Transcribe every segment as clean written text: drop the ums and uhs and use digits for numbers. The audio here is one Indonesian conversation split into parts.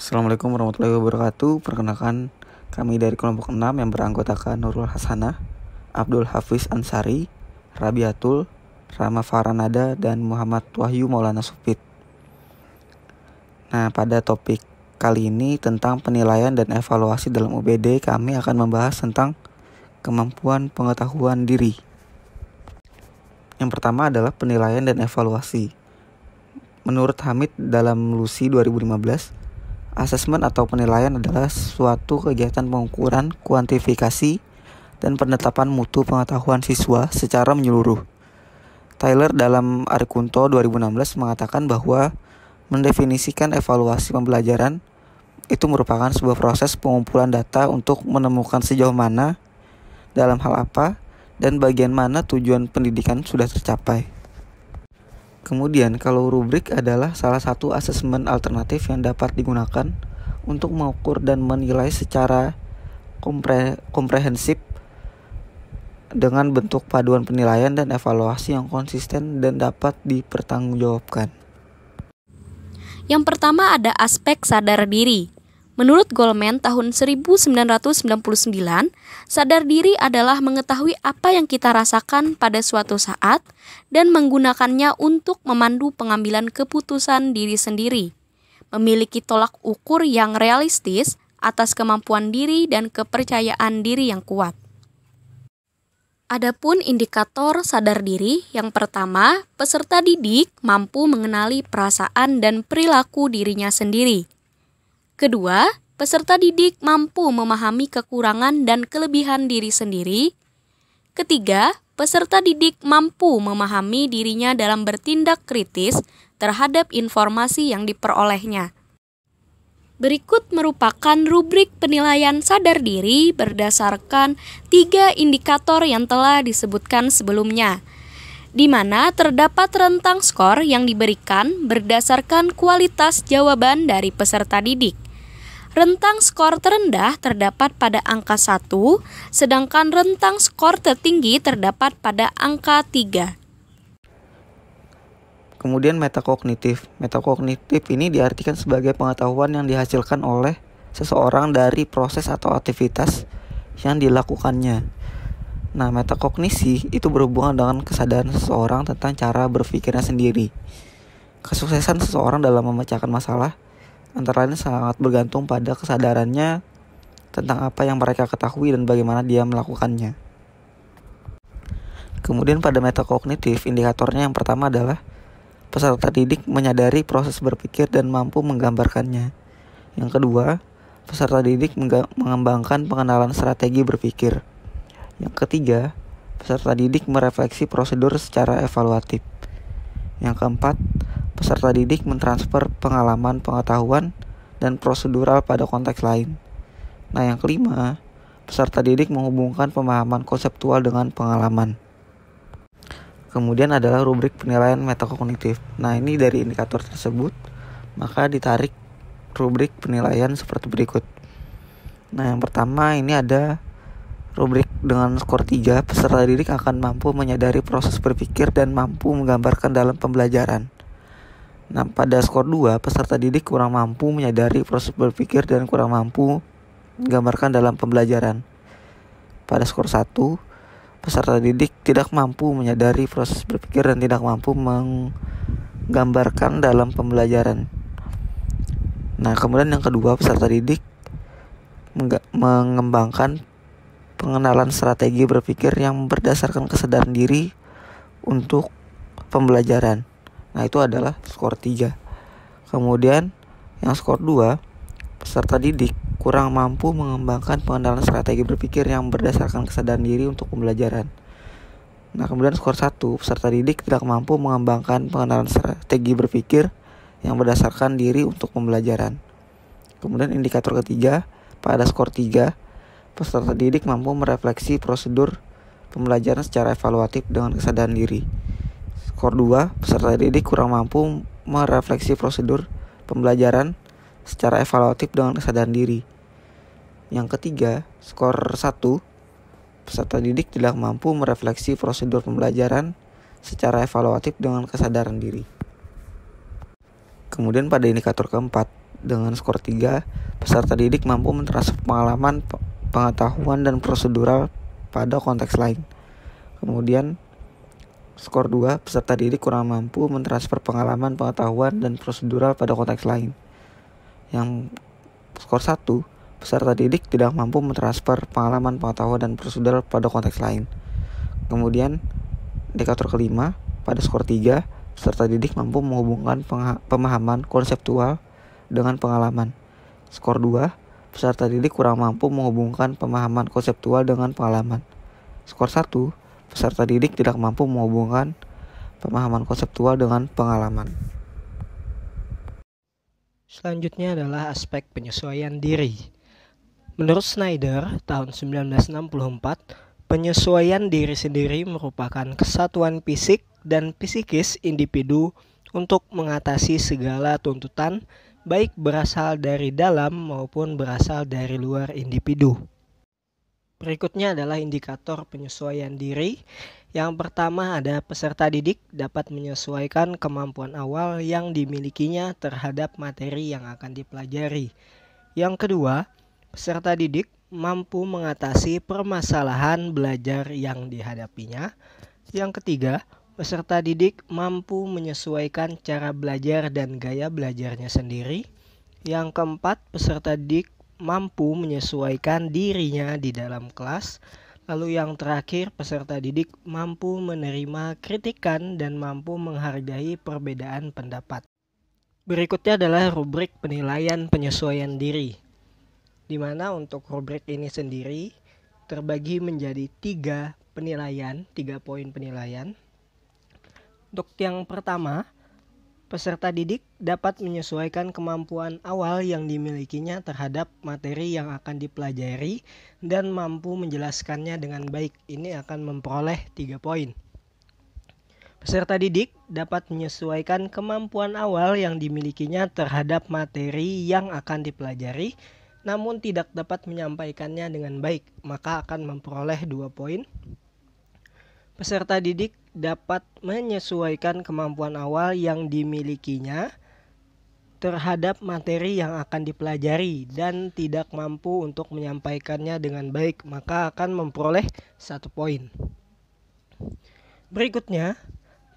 Assalamualaikum warahmatullahi wabarakatuh. Perkenalkan, kami dari kelompok 6 yang beranggotakan Nurul Hasanah, Abdul Hafiz Ansari, Rabiatul, Rama Faranada, dan Muhammad Wahyu Maulana Supit. Nah, pada topik kali ini tentang penilaian dan evaluasi dalam UBD, kami akan membahas tentang kemampuan pengetahuan diri. Yang pertama adalah penilaian dan evaluasi. Menurut Hamid dalam LUSI 2015, asesmen atau penilaian adalah suatu kegiatan pengukuran, kuantifikasi, dan penetapan mutu pengetahuan siswa secara menyeluruh. Tyler dalam Arikunto 2016 mengatakan bahwa mendefinisikan evaluasi pembelajaran itu merupakan sebuah proses pengumpulan data untuk menemukan sejauh mana, dalam hal apa, dan bagian mana tujuan pendidikan sudah tercapai. Kemudian, kalau rubrik adalah salah satu asesmen alternatif yang dapat digunakan untuk mengukur dan menilai secara komprehensif dengan bentuk paduan penilaian dan evaluasi yang konsisten dan dapat dipertanggungjawabkan. Yang pertama ada aspek sadar diri. Menurut Goleman tahun 1999, sadar diri adalah mengetahui apa yang kita rasakan pada suatu saat dan menggunakannya untuk memandu pengambilan keputusan diri sendiri. Memiliki tolak ukur yang realistis atas kemampuan diri dan kepercayaan diri yang kuat. Adapun indikator sadar diri, yang pertama, peserta didik mampu mengenali perasaan dan perilaku dirinya sendiri. Kedua, peserta didik mampu memahami kekurangan dan kelebihan diri sendiri. Ketiga, peserta didik mampu memahami dirinya dalam bertindak kritis terhadap informasi yang diperolehnya. Berikut merupakan rubrik penilaian sadar diri berdasarkan 3 indikator yang telah disebutkan sebelumnya, di mana terdapat rentang skor yang diberikan berdasarkan kualitas jawaban dari peserta didik. Rentang skor terendah terdapat pada angka 1, sedangkan rentang skor tertinggi terdapat pada angka 3. Kemudian metakognitif. Metakognitif ini diartikan sebagai pengetahuan yang dihasilkan oleh seseorang dari proses atau aktivitas yang dilakukannya. Nah, metakognisi itu berhubungan dengan kesadaran seseorang tentang cara berpikirnya sendiri. Kesuksesan seseorang dalam memecahkan masalah antara lain sangat bergantung pada kesadarannya tentang apa yang mereka ketahui dan bagaimana dia melakukannya. Kemudian pada metakognitif, indikatornya yang pertama adalah peserta didik menyadari proses berpikir dan mampu menggambarkannya. Yang kedua, peserta didik mengembangkan pengenalan strategi berpikir. Yang ketiga, peserta didik merefleksi prosedur secara evaluatif. Yang keempat, peserta didik mentransfer pengalaman, pengetahuan, dan prosedural pada konteks lain. Nah, yang kelima, peserta didik menghubungkan pemahaman konseptual dengan pengalaman. Kemudian adalah rubrik penilaian metakognitif. Nah, ini dari indikator tersebut, maka ditarik rubrik penilaian seperti berikut. Nah, yang pertama ini ada rubrik dengan skor 3, peserta didik akan mampu menyadari proses berpikir dan mampu menggambarkan dalam pembelajaran. Nah, pada skor 2, peserta didik kurang mampu menyadari proses berpikir dan kurang mampu menggambarkan dalam pembelajaran. Pada skor 1, peserta didik tidak mampu menyadari proses berpikir dan tidak mampu menggambarkan dalam pembelajaran. Nah, kemudian yang kedua, peserta didik mengembangkan pengenalan strategi berpikir yang berdasarkan kesadaran diri untuk pembelajaran. Nah, itu adalah skor 3. Kemudian yang skor 2, peserta didik kurang mampu mengembangkan pengenalan strategi berpikir yang berdasarkan kesadaran diri untuk pembelajaran. Nah, kemudian skor 1, peserta didik tidak mampu mengembangkan pengenalan strategi berpikir yang berdasarkan diri untuk pembelajaran. Kemudian indikator ketiga, pada skor 3, peserta didik mampu merefleksi prosedur pembelajaran secara evaluatif dengan kesadaran diri. Skor 2, peserta didik kurang mampu merefleksi prosedur pembelajaran secara evaluatif dengan kesadaran diri. Yang ketiga, skor 1, peserta didik tidak mampu merefleksi prosedur pembelajaran secara evaluatif dengan kesadaran diri. Kemudian pada indikator keempat, Dengan skor 3, peserta didik mampu mentransfer pengalaman, pengetahuan, dan prosedural pada konteks lain. Kemudian skor 2, peserta didik kurang mampu mentransfer pengalaman, pengetahuan, dan prosedural pada konteks lain. Yang skor 1, peserta didik tidak mampu mentransfer pengalaman, pengetahuan, dan prosedural pada konteks lain. Kemudian indikator kelima, pada skor 3, peserta didik mampu menghubungkan pemahaman konseptual dengan pengalaman. Skor 2, peserta didik kurang mampu menghubungkan pemahaman konseptual dengan pengalaman. Skor 1, peserta didik tidak mampu menghubungkan pemahaman konseptual dengan pengalaman. Selanjutnya adalah aspek penyesuaian diri. Menurut Snyder, tahun 1964, penyesuaian diri sendiri merupakan kesatuan fisik dan psikis individu untuk mengatasi segala tuntutan, baik berasal dari dalam maupun berasal dari luar individu. Berikutnya adalah indikator penyesuaian diri. Yang pertama ada peserta didik dapat menyesuaikan kemampuan awal yang dimilikinya terhadap materi yang akan dipelajari. Yang kedua, peserta didik mampu mengatasi permasalahan belajar yang dihadapinya. Yang ketiga, peserta didik mampu menyesuaikan cara belajar dan gaya belajarnya sendiri. Yang keempat, peserta didik mampu menyesuaikan dirinya di dalam kelas. Lalu yang terakhir, peserta didik mampu menerima kritikan dan mampu menghargai perbedaan pendapat. Berikutnya adalah rubrik penilaian penyesuaian diri, di mana untuk rubrik ini sendiri terbagi menjadi 3 poin penilaian. Untuk yang pertama, peserta didik dapat menyesuaikan kemampuan awal yang dimilikinya terhadap materi yang akan dipelajari dan mampu menjelaskannya dengan baik. Ini akan memperoleh 3 poin. Peserta didik dapat menyesuaikan kemampuan awal yang dimilikinya terhadap materi yang akan dipelajari, namun tidak dapat menyampaikannya dengan baik, maka akan memperoleh 2 poin. Peserta didik dapat menyesuaikan kemampuan awal yang dimilikinya terhadap materi yang akan dipelajari dan tidak mampu untuk menyampaikannya dengan baik, maka akan memperoleh 1 poin. Berikutnya,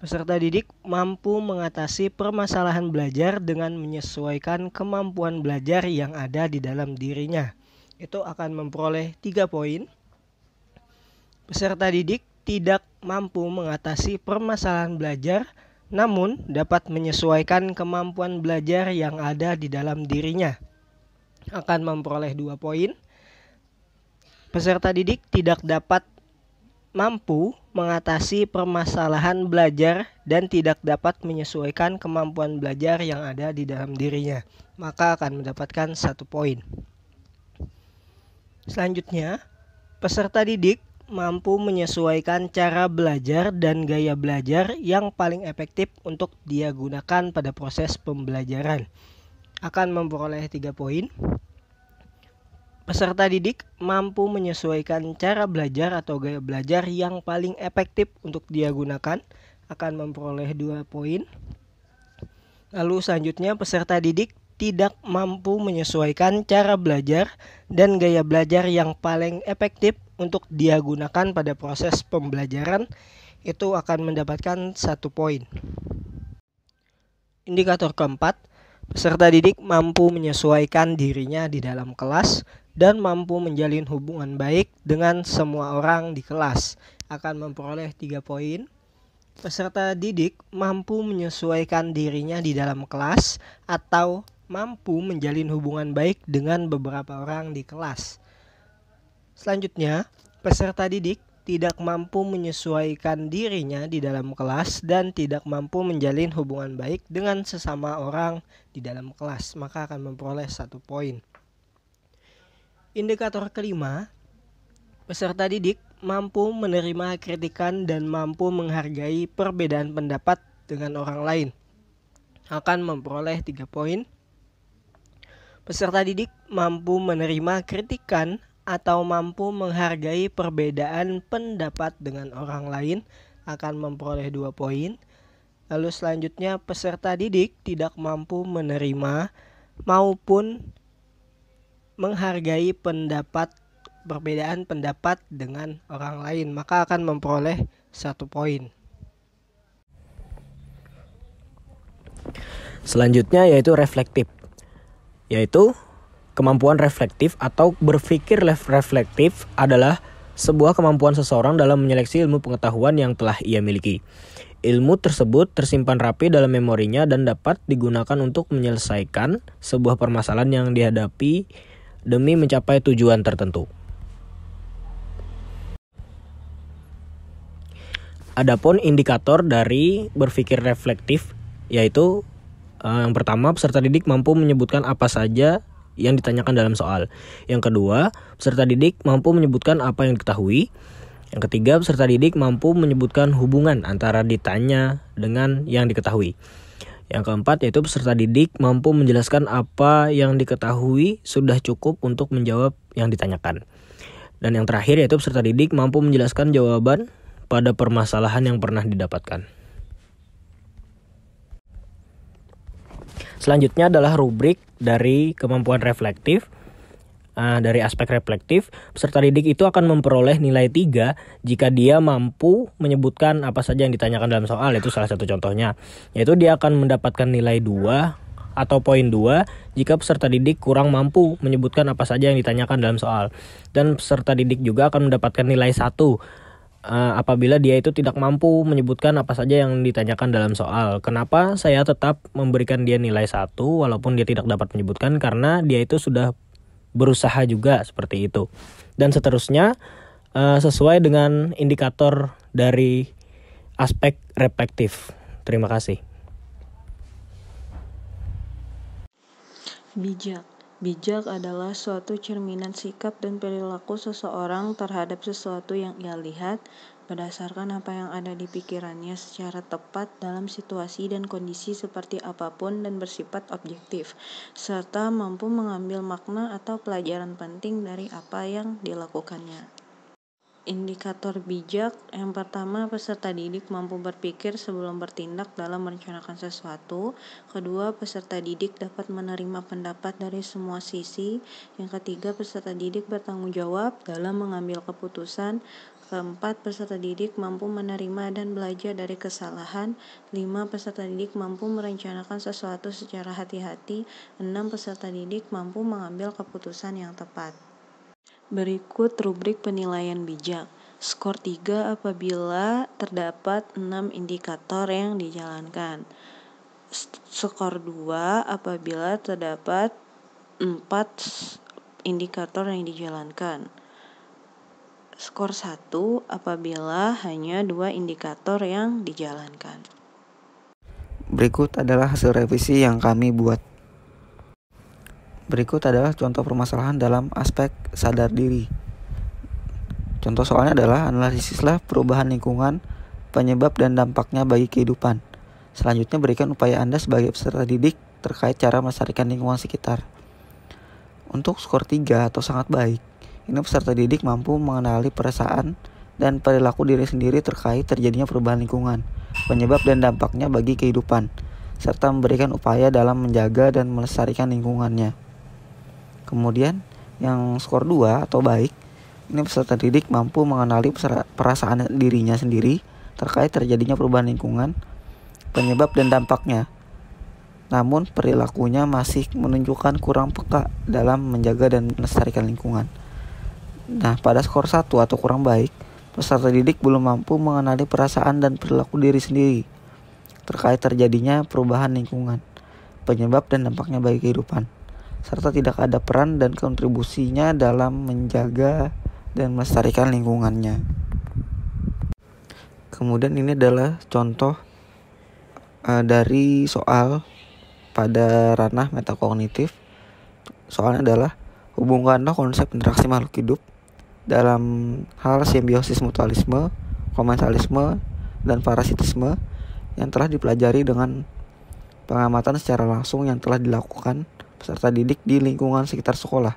peserta didik mampu mengatasi permasalahan belajar dengan menyesuaikan kemampuan belajar yang ada di dalam dirinya. Itu akan memperoleh 3 poin. Peserta didik tidak mampu mengatasi permasalahan belajar, namun dapat menyesuaikan kemampuan belajar yang ada di dalam dirinya. Akan memperoleh 2 poin. Peserta didik tidak dapat mampu mengatasi permasalahan belajar dan tidak dapat menyesuaikan kemampuan belajar yang ada di dalam dirinya, maka akan mendapatkan 1 poin. Selanjutnya, peserta didik mampu menyesuaikan cara belajar dan gaya belajar yang paling efektif untuk dia gunakan pada proses pembelajaran. Akan memperoleh 3 poin. Peserta didik mampu menyesuaikan cara belajar atau gaya belajar yang paling efektif untuk dia gunakan. Akan memperoleh 2 poin. Lalu selanjutnya, peserta didik tidak mampu menyesuaikan cara belajar dan gaya belajar yang paling efektif untuk dia gunakan pada proses pembelajaran. Itu akan mendapatkan 1 poin. Indikator keempat, peserta didik mampu menyesuaikan dirinya di dalam kelas dan mampu menjalin hubungan baik dengan semua orang di kelas. Akan memperoleh 3 poin. Peserta didik mampu menyesuaikan dirinya di dalam kelas atau mampu menjalin hubungan baik dengan beberapa orang di kelas. Selanjutnya, peserta didik tidak mampu menyesuaikan dirinya di dalam kelas dan tidak mampu menjalin hubungan baik dengan sesama orang di dalam kelas, maka akan memperoleh 1 poin. Indikator kelima, peserta didik mampu menerima kritikan dan mampu menghargai perbedaan pendapat dengan orang lain. Akan memperoleh 3 poin. Peserta didik mampu menerima kritikan atau mampu menghargai perbedaan pendapat dengan orang lain, akan memperoleh 2 poin. Lalu selanjutnya, peserta didik tidak mampu menerima maupun menghargai perbedaan pendapat dengan orang lain, maka akan memperoleh 1 poin. Selanjutnya yaitu reflektif, yaitu kemampuan reflektif atau berpikir reflektif adalah sebuah kemampuan seseorang dalam menyeleksi ilmu pengetahuan yang telah ia miliki. Ilmu tersebut tersimpan rapi dalam memorinya dan dapat digunakan untuk menyelesaikan sebuah permasalahan yang dihadapi demi mencapai tujuan tertentu. Adapun indikator dari berpikir reflektif yaitu yang pertama, peserta didik mampu menyebutkan apa saja yang ditanyakan dalam soal. Yang kedua, peserta didik mampu menyebutkan apa yang diketahui. Yang ketiga, peserta didik mampu menyebutkan hubungan antara ditanya dengan yang diketahui. Yang keempat, yaitu peserta didik mampu menjelaskan apa yang diketahui sudah cukup untuk menjawab yang ditanyakan. Dan yang terakhir, yaitu peserta didik mampu menjelaskan jawaban pada permasalahan yang pernah didapatkan. Selanjutnya adalah rubrik dari kemampuan reflektif. Dari aspek reflektif, peserta didik itu akan memperoleh nilai 3 jika dia mampu menyebutkan apa saja yang ditanyakan dalam soal. Itu salah satu contohnya, yaitu dia akan mendapatkan nilai 2 atau poin 2 jika peserta didik kurang mampu menyebutkan apa saja yang ditanyakan dalam soal. Dan peserta didik juga akan mendapatkan nilai 1 apabila dia itu tidak mampu menyebutkan apa saja yang ditanyakan dalam soal. Kenapa saya tetap memberikan dia nilai 1 walaupun dia tidak dapat menyebutkan? Karena dia itu sudah berusaha juga seperti itu. Dan seterusnya sesuai dengan indikator dari aspek reflektif. Terima kasih. Bijak adalah suatu cerminan sikap dan perilaku seseorang terhadap sesuatu yang ia lihat berdasarkan apa yang ada di pikirannya secara tepat dalam situasi dan kondisi seperti apapun dan bersifat objektif, serta mampu mengambil makna atau pelajaran penting dari apa yang dilakukannya. Indikator bijak yang pertama, peserta didik mampu berpikir sebelum bertindak dalam merencanakan sesuatu. Kedua, peserta didik dapat menerima pendapat dari semua sisi. Yang ketiga, peserta didik bertanggung jawab dalam mengambil keputusan. Keempat, peserta didik mampu menerima dan belajar dari kesalahan. 5, peserta didik mampu merencanakan sesuatu secara hati-hati. 6, peserta didik mampu mengambil keputusan yang tepat. Berikut rubrik penilaian bijak. Skor 3 apabila terdapat 6 indikator yang dijalankan. Skor 2 apabila terdapat 4 indikator yang dijalankan. Skor 1 apabila hanya 2 indikator yang dijalankan. Berikut adalah hasil revisi yang kami buat. Berikut adalah contoh permasalahan dalam aspek sadar diri. Contoh soalnya adalah analisislah perubahan lingkungan, penyebab dan dampaknya bagi kehidupan. Selanjutnya berikan upaya Anda sebagai peserta didik terkait cara melestarikan lingkungan sekitar. Untuk skor 3 atau sangat baik, ini peserta didik mampu mengenali perasaan dan perilaku diri sendiri terkait terjadinya perubahan lingkungan, penyebab dan dampaknya bagi kehidupan, serta memberikan upaya dalam menjaga dan melestarikan lingkungannya. Kemudian yang skor 2 atau baik, ini peserta didik mampu mengenali perasaan dirinya sendiri terkait terjadinya perubahan lingkungan, penyebab dan dampaknya. Namun perilakunya masih menunjukkan kurang peka dalam menjaga dan melestarikan lingkungan. Nah, pada skor 1 atau kurang baik, peserta didik belum mampu mengenali perasaan dan perilaku diri sendiri terkait terjadinya perubahan lingkungan, penyebab dan dampaknya bagi kehidupan, serta tidak ada peran dan kontribusinya dalam menjaga dan melestarikan lingkungannya. Kemudian ini adalah contoh dari soal pada ranah metakognitif. Soalnya adalah hubungkanlah konsep interaksi makhluk hidup dalam hal simbiosis mutualisme, komensalisme, dan parasitisme yang telah dipelajari dengan pengamatan secara langsung yang telah dilakukan peserta didik di lingkungan sekitar sekolah.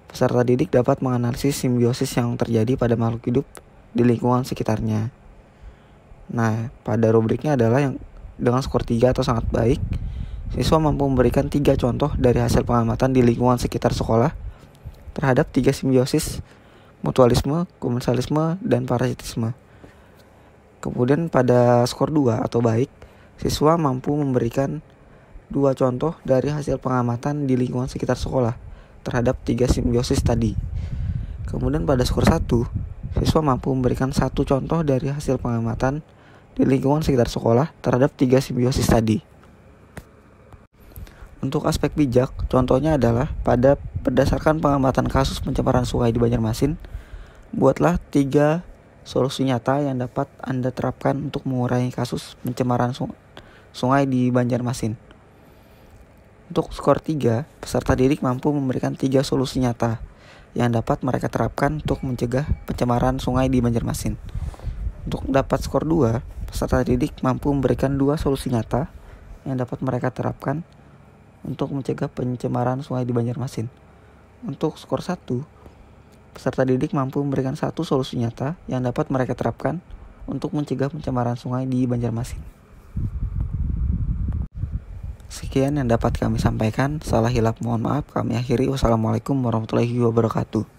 Peserta didik dapat menganalisis simbiosis yang terjadi pada makhluk hidup di lingkungan sekitarnya. Nah, pada rubriknya adalah yang dengan skor 3 atau sangat baik, siswa mampu memberikan 3 contoh dari hasil pengamatan di lingkungan sekitar sekolah terhadap 3 simbiosis, mutualisme, komensalisme, dan parasitisme. Kemudian pada skor 2 atau baik, siswa mampu memberikan 2 contoh dari hasil pengamatan di lingkungan sekitar sekolah terhadap 3 simbiosis tadi. Kemudian pada skor 1, siswa mampu memberikan 1 contoh dari hasil pengamatan di lingkungan sekitar sekolah terhadap 3 simbiosis tadi. Untuk aspek bijak, contohnya adalah berdasarkan pengamatan kasus pencemaran sungai di Banjarmasin, buatlah 3 solusi nyata yang dapat Anda terapkan untuk mengurangi kasus pencemaran sungai di Banjarmasin. Untuk skor 3, peserta didik mampu memberikan 3 solusi nyata yang dapat mereka terapkan untuk mencegah pencemaran sungai di Banjarmasin. Untuk dapat skor 2, peserta didik mampu memberikan 2 solusi nyata yang dapat mereka terapkan untuk mencegah pencemaran sungai di Banjarmasin. Untuk skor 1, peserta didik mampu memberikan 1 solusi nyata yang dapat mereka terapkan untuk mencegah pencemaran sungai di Banjarmasin. Sekian yang dapat kami sampaikan. Salah hilap mohon maaf. Kami akhiri. Wassalamualaikum warahmatullahi wabarakatuh.